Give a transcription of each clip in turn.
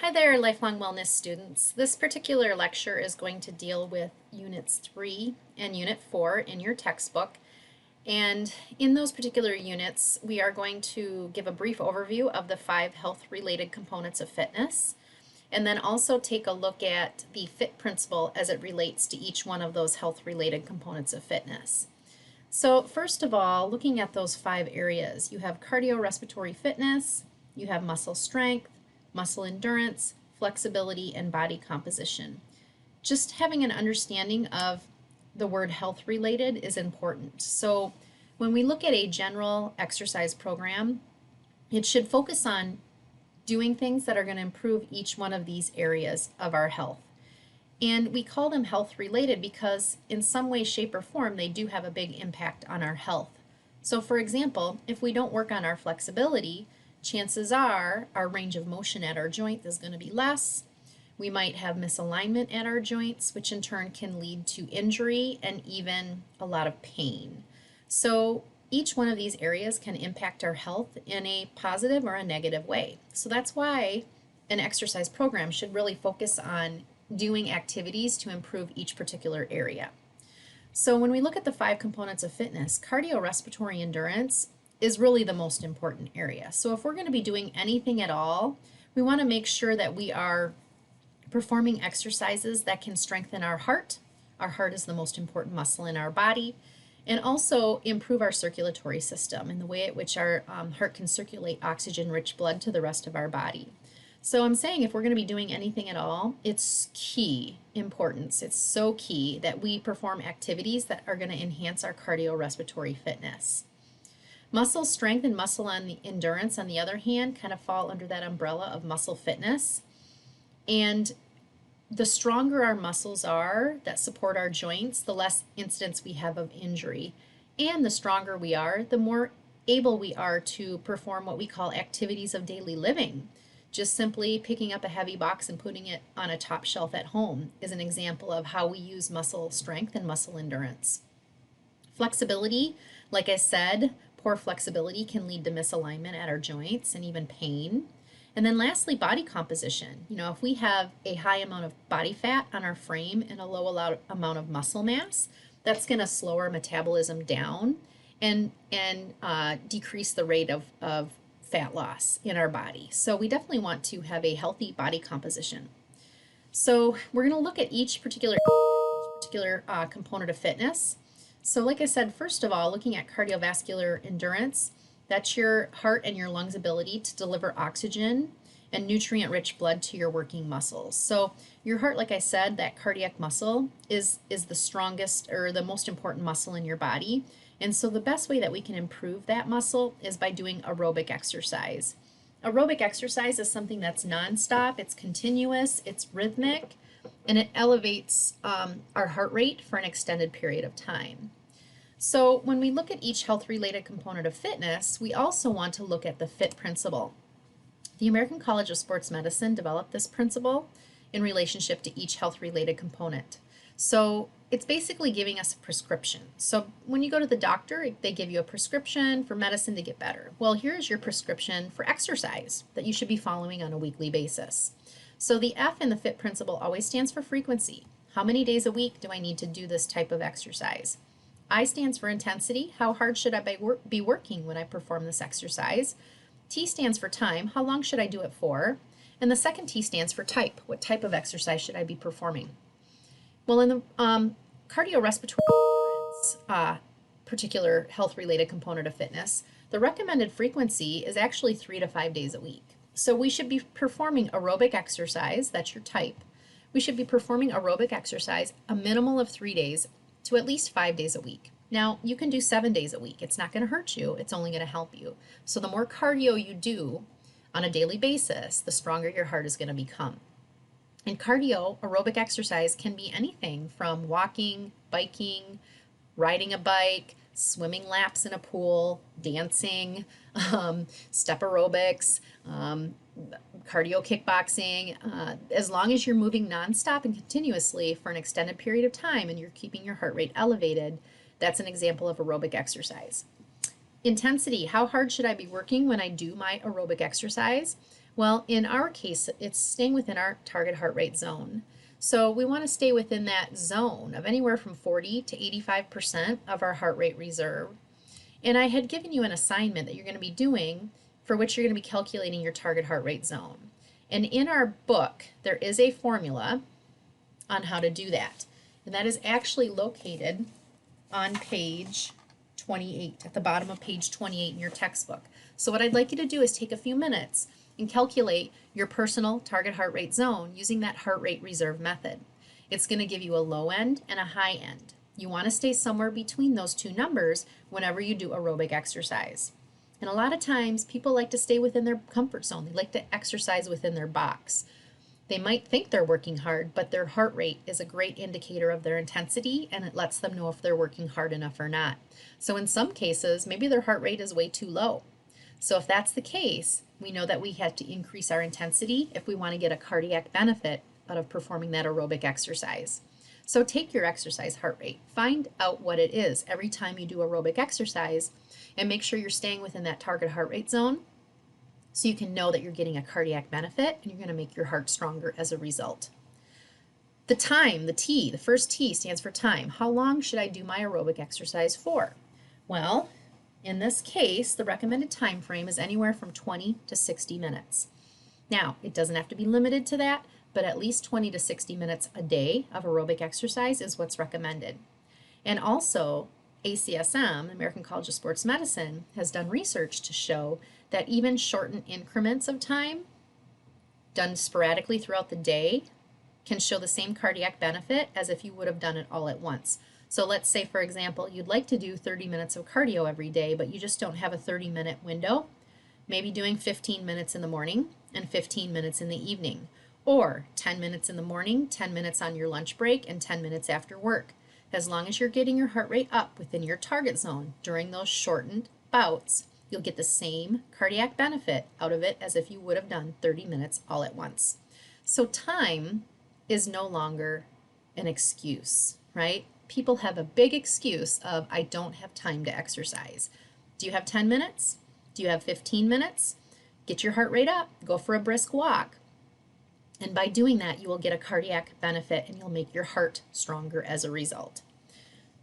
Hi there, lifelong wellness students. This particular lecture is going to deal with Units 3 and Unit 4 in your textbook. And in those particular units, we are going to give a brief overview of the 5 health-related components of fitness, and then also take a look at the FIT principle as it relates to each one of those health-related components of fitness. So first of all, looking at those 5 areas, you have cardiorespiratory fitness, you have muscle strength, muscle endurance, flexibility, and body composition. Just having an understanding of the word health related is important. So when we look at a general exercise program, it should focus on doing things that are going to improve each one of these areas of our health. And we call them health related because in some way, shape, or form, they do have a big impact on our health. So for example, if we don't work on our flexibility, chances are our range of motion at our joint is going to be less. We might have misalignment at our joints, which in turn can lead to injury and even a lot of pain. So each one of these areas can impact our health in a positive or a negative way. So that's why an exercise program should really focus on doing activities to improve each particular area. So when we look at the 5 components of fitness, cardiorespiratory endurance is really the most important area. So if we're going to be doing anything at all, we want to make sure that we are performing exercises that can strengthen our heart. Our heart is the most important muscle in our body, and also improve our circulatory system and the way at which our heart can circulate oxygen-rich blood to the rest of our body. So I'm saying if we're going to be doing anything at all, it's key importance. It's so key that we perform activities that are going to enhance our cardiorespiratory fitness. Muscle strength and muscle endurance, on the other hand, kind of fall under that umbrella of muscle fitness. And the stronger our muscles are that support our joints, the less incidence we have of injury. And the stronger we are, the more able we are to perform what we call activities of daily living. Just simply picking up a heavy box and putting it on a top shelf at home is an example of how we use muscle strength and muscle endurance. Flexibility, like I said, poor flexibility can lead to misalignment at our joints and even pain. And then lastly, body composition. If we have a high amount of body fat on our frame and a low amount of muscle mass, that's going to slow our metabolism down and decrease the rate of fat loss in our body. So we definitely want to have a healthy body composition. So we're going to look at each particular component of fitness. So like I said, first of all, looking at cardiovascular endurance, that's your heart and your lungs' ability to deliver oxygen and nutrient-rich blood to your working muscles. So your heart, like I said, that cardiac muscle is the strongest or the most important muscle in your body. And so the best way that we can improve that muscle is by doing aerobic exercise. Aerobic exercise is something that's nonstop, it's continuous, it's rhythmic, and it elevates our heart rate for an extended period of time. So when we look at each health-related component of fitness, we also want to look at the FIT principle. The American College of Sports Medicine developed this principle in relationship to each health-related component. So it's basically giving us a prescription. So when you go to the doctor, they give you a prescription for medicine to get better. Well, here's your prescription for exercise that you should be following on a weekly basis. So the F in the FIT principle always stands for frequency. How many days a week do I need to do this type of exercise? I stands for intensity. How hard should I be working when I perform this exercise? T stands for time. How long should I do it for? And the second T stands for type. What type of exercise should I be performing? Well, in the cardiorespiratory endurance, particular health-related component of fitness, the recommended frequency is actually 3 to 5 days a week. So we should be performing aerobic exercise, that's your type. We should be performing aerobic exercise a minimal of 3 days to at least 5 days a week. Now, you can do 7 days a week. It's not going to hurt you. It's only going to help you. So the more cardio you do on a daily basis, the stronger your heart is going to become. And cardio, aerobic exercise, can be anything from walking, biking, riding a bike, swimming laps in a pool, dancing, step aerobics, cardio kickboxing. As long as you're moving nonstop and continuously for an extended period of time and you're keeping your heart rate elevated, that's an example of aerobic exercise. Intensity, how hard should I be working when I do my aerobic exercise? Well, in our case, it's staying within our target heart rate zone. So we want to stay within that zone of anywhere from 40 to 85% of our heart rate reserve. And I had given you an assignment that you're going to be doing for which you're going to be calculating your target heart rate zone. And in our book, there is a formula on how to do that. And that is actually located on page 28, at the bottom of page 28 in your textbook. So what I'd like you to do is take a few minutes and calculate your personal target heart rate zone using that heart rate reserve method. It's going to give you a low end and a high end. You want to stay somewhere between those two numbers whenever you do aerobic exercise. And a lot of times people like to stay within their comfort zone. They like to exercise within their box. They might think they're working hard, but their heart rate is a great indicator of their intensity, and it lets them know if they're working hard enough or not. So in some cases, maybe their heart rate is way too low. So if that's the case, we know that we have to increase our intensity if we want to get a cardiac benefit out of performing that aerobic exercise. So take your exercise heart rate, find out what it is every time you do aerobic exercise, and make sure you're staying within that target heart rate zone so you can know that you're getting a cardiac benefit and you're going to make your heart stronger as a result. The time, the T, the first T stands for time. How long should I do my aerobic exercise for? Well, in this case, the recommended time frame is anywhere from 20 to 60 minutes. Now, it doesn't have to be limited to that, but at least 20 to 60 minutes a day of aerobic exercise is what's recommended. And also, ACSM, the American College of Sports Medicine, has done research to show that even shortened increments of time done sporadically throughout the day can show the same cardiac benefit as if you would have done it all at once. So let's say, for example, you'd like to do 30 minutes of cardio every day, but you just don't have a 30-minute window. Maybe doing 15 minutes in the morning and 15 minutes in the evening, or 10 minutes in the morning, 10 minutes on your lunch break, and 10 minutes after work. As long as you're getting your heart rate up within your target zone during those shortened bouts, you'll get the same cardiac benefit out of it as if you would have done 30 minutes all at once. So time is no longer an excuse, right? People have a big excuse of, I don't have time to exercise. Do you have 10 minutes? Do you have 15 minutes? Get your heart rate up, go for a brisk walk. And by doing that, you will get a cardiac benefit and you'll make your heart stronger as a result.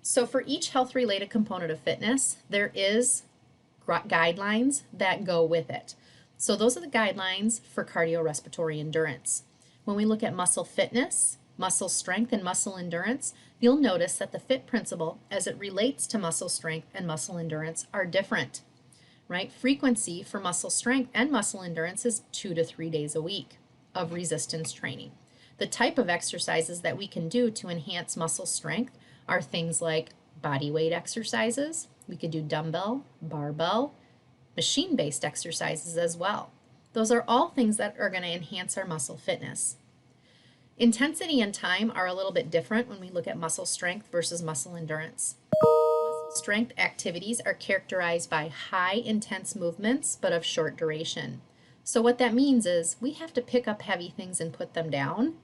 So for each health-related component of fitness, there is guidelines that go with it. So those are the guidelines for cardiorespiratory endurance. When we look at muscle fitness, muscle strength, and muscle endurance, you'll notice that the FIT principle as it relates to muscle strength and muscle endurance are different, right? Frequency for muscle strength and muscle endurance is 2 to 3 days a week of resistance training. The type of exercises that we can do to enhance muscle strength are things like body weight exercises. We could do dumbbell, barbell, machine-based exercises as well. Those are all things that are going to enhance our muscle fitness. Intensity and time are a little bit different when we look at muscle strength versus muscle endurance. Muscle strength activities are characterized by high intense movements but of short duration. So what that means is we have to pick up heavy things and put them down,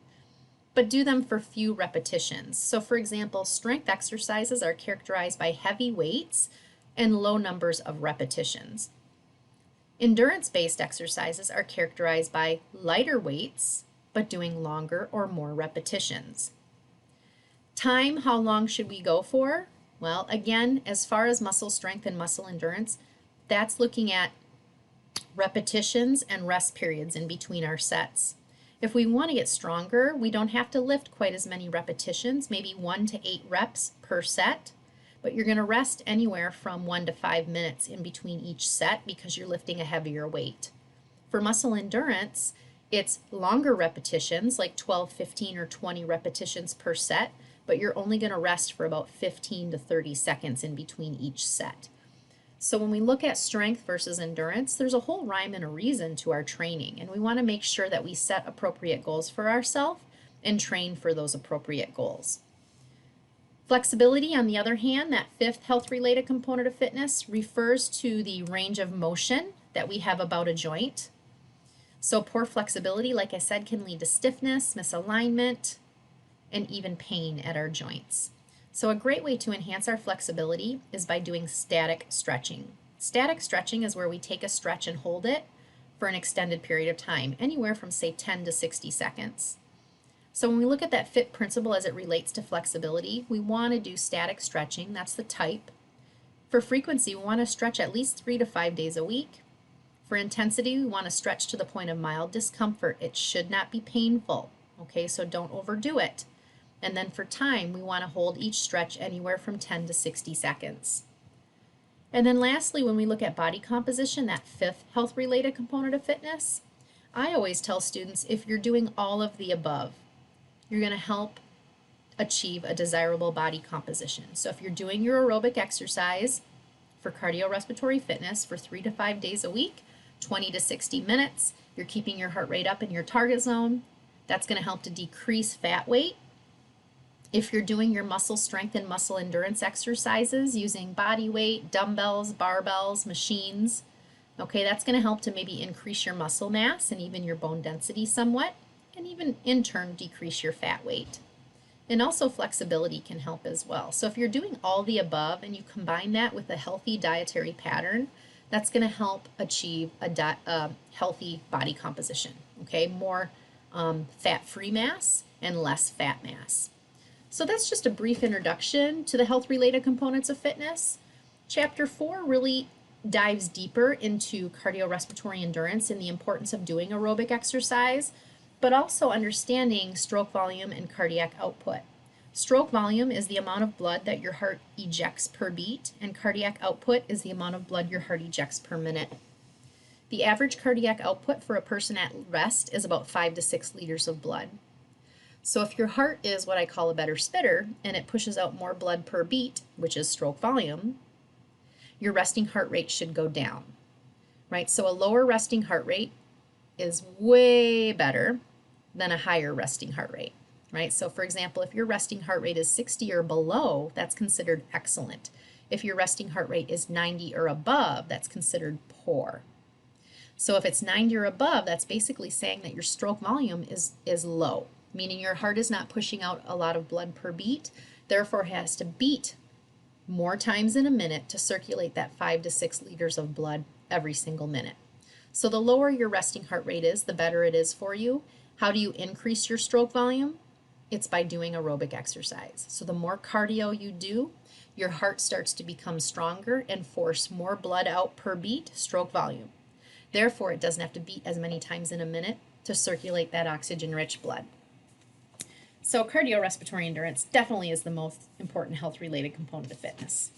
but do them for few repetitions. So for example, strength exercises are characterized by heavy weights and low numbers of repetitions. Endurance-based exercises are characterized by lighter weights, but doing longer or more repetitions. Time, how long should we go for? Well, again, as far as muscle strength and muscle endurance, that's looking at repetitions and rest periods in between our sets. If we want to get stronger, we don't have to lift quite as many repetitions, maybe 1 to 8 reps per set, but you're going to rest anywhere from 1 to 5 minutes in between each set because you're lifting a heavier weight. For muscle endurance, it's longer repetitions, like 12, 15, or 20 repetitions per set, but you're only going to rest for about 15 to 30 seconds in between each set. So when we look at strength versus endurance, there's a whole rhyme and a reason to our training, and we want to make sure that we set appropriate goals for ourselves and train for those appropriate goals. Flexibility, on the other hand, that fifth health-related component of fitness, refers to the range of motion that we have about a joint. So poor flexibility, like I said, can lead to stiffness, misalignment, and even pain at our joints. So a great way to enhance our flexibility is by doing static stretching. Static stretching is where we take a stretch and hold it for an extended period of time, anywhere from say 10 to 60 seconds. So when we look at that FIT principle as it relates to flexibility, we want to do static stretching, that's the type. For frequency, we want to stretch at least 3 to 5 days a week. For intensity, we want to stretch to the point of mild discomfort. It should not be painful, okay, so don't overdo it. And then for time, we want to hold each stretch anywhere from 10 to 60 seconds. And then lastly, when we look at body composition, that fifth health-related component of fitness, I always tell students if you're doing all of the above, you're going to help achieve a desirable body composition. So if you're doing your aerobic exercise for cardiorespiratory fitness for 3 to 5 days a week, 20 to 60 minutes, you're keeping your heart rate up in your target zone, that's going to help to decrease fat weight. If you're doing your muscle strength and muscle endurance exercises using body weight, dumbbells, barbells, machines, okay, that's going to help to maybe increase your muscle mass and even your bone density somewhat, and even in turn decrease your fat weight. And also flexibility can help as well. So if you're doing all the above and you combine that with a healthy dietary pattern, that's going to help achieve a healthy body composition, okay? More fat-free mass and less fat mass. So that's just a brief introduction to the health-related components of fitness. Chapter 4 really dives deeper into cardiorespiratory endurance and the importance of doing aerobic exercise, but also understanding stroke volume and cardiac output. Stroke volume is the amount of blood that your heart ejects per beat, and cardiac output is the amount of blood your heart ejects per minute. The average cardiac output for a person at rest is about 5 to 6 liters of blood. So if your heart is what I call a better spitter and it pushes out more blood per beat, which is stroke volume, your resting heart rate should go down, right? So a lower resting heart rate is way better than a higher resting heart rate, right? So for example, if your resting heart rate is 60 or below, that's considered excellent. If your resting heart rate is 90 or above, that's considered poor. So if it's 90 or above, that's basically saying that your stroke volume is low, meaning your heart is not pushing out a lot of blood per beat, therefore it has to beat more times in a minute to circulate that 5 to 6 liters of blood every single minute. So the lower your resting heart rate is, the better it is for you. How do you increase your stroke volume? It's by doing aerobic exercise. So the more cardio you do, your heart starts to become stronger and force more blood out per beat, stroke volume. Therefore, it doesn't have to beat as many times in a minute to circulate that oxygen-rich blood. So cardiorespiratory endurance definitely is the most important health-related component of fitness.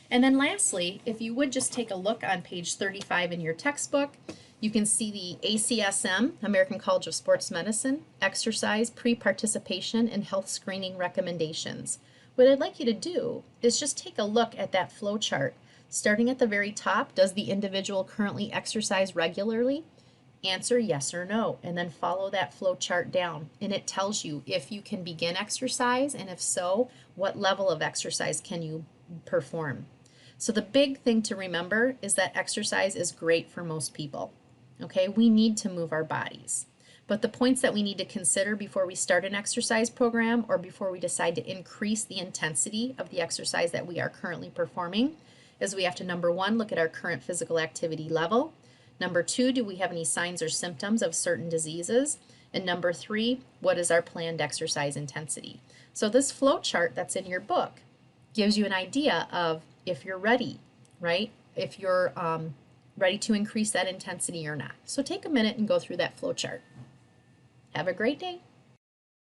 And then lastly, if you would just take a look on page 35 in your textbook, you can see the ACSM, American College of Sports Medicine, exercise, pre-participation, and health screening recommendations. What I'd like you to do is just take a look at that flow chart. Starting at the very top, does the individual currently exercise regularly? Answer yes or no, and then follow that flow chart down. And it tells you if you can begin exercise, and if so, what level of exercise can you perform. So the big thing to remember is that exercise is great for most people. Okay, we need to move our bodies. But the points that we need to consider before we start an exercise program or before we decide to increase the intensity of the exercise that we are currently performing is we have to, number one, look at our current physical activity level. Number two, do we have any signs or symptoms of certain diseases? And number three, what is our planned exercise intensity? So this flow chart that's in your book gives you an idea of if you're ready, right? If you're ready to increase that intensity or not. So take a minute and go through that flow chart. Have a great day.